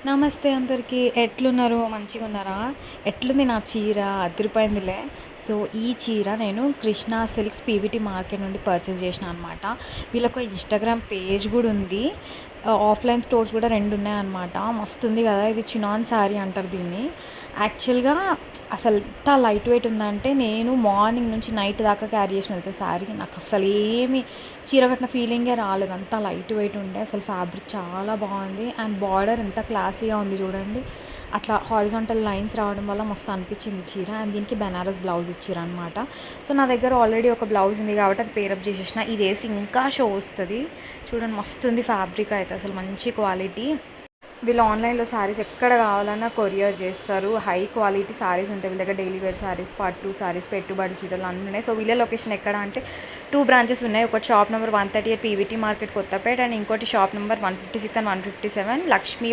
నమస్తే అందరికీ. ఎట్లున్నారు? మంచిగున్నారా? ఎట్లుంది నా చీర? అదిరిపోయిందిలే. సో, ఈ చీర నేను కృష్ణ సిల్క్స్ పీవీటీ మార్కెట్ నుండి పర్చేస్ చేసినా అనమాట. వీళ్ళొక ఇన్‌స్టాగ్రామ్ పేజ్ గూడా ఉంది. ఆఫ్‌లైన్ స్టోర్స్ గూడా 2 ఉన్నాయన్నమాట. మస్తుంది గదా! ఇది చినాన్ శారీ అంటారు దీన్ని. యాక్చువల్‌గా అసలు ఎంత లైట్ వెయిట్ ఉందంటే, నేను మార్నింగ్ నుంచి నైట్ దాకా క్యారీ చేసిన తెలుసా శారీ. నాకస్సలేమి చీర కట్టిన ఫీలింగే రాలేదు. అంత లైట్ వెయిట్ ఉండే. అసలు ఫ్యాబ్రిక్ చాలా బాగుంది. అండ్ బార్డర్ ఎంత క్లాసీగా ఉంది చూడండి. అట్లా హారిజాంటల్ లైన్స్ రావడం వల్ల మస్తు అనిపించింది చీర. అండ్ దీనికి బెనారస్ బ్లౌజ్ ఇచ్చిరనమాట. సో నా దగ్గర ఆల్రెడీ ఒక బ్లౌజ్ ఉంది కాబట్టి అది పేరప్ చేసేసిన. ఇది వేసి ఇంకా షో వస్తుంది చూడండి. మస్తు ఉంది ఫ్యాబ్రిక్ అయితే, అసలు మంచి క్వాలిటీ. వీళ్ళు ఆన్లైన్లో శారీస్ ఎక్కడ కావాలన్నా కొరియర్ చేస్తారు. హై క్వాలిటీ శారీస్ ఉంటాయి వీళ్ళ దగ్గర. డైలీ వేర్ శారీస్, పట్టు శారీస్, పెట్టుబడి చీరలు అన్నీ ఉన్నాయి. సో వీళ్ళ లొకేషన్ ఎక్కడ అంటే 2 బ్రాంచెస్ ఉన్నాయి. ఒకటి shop number 138 PVT market Kothapeta, and ఇంకోటి షాప్ నెంబర్ 156 అండ్ 157 లక్ష్మీ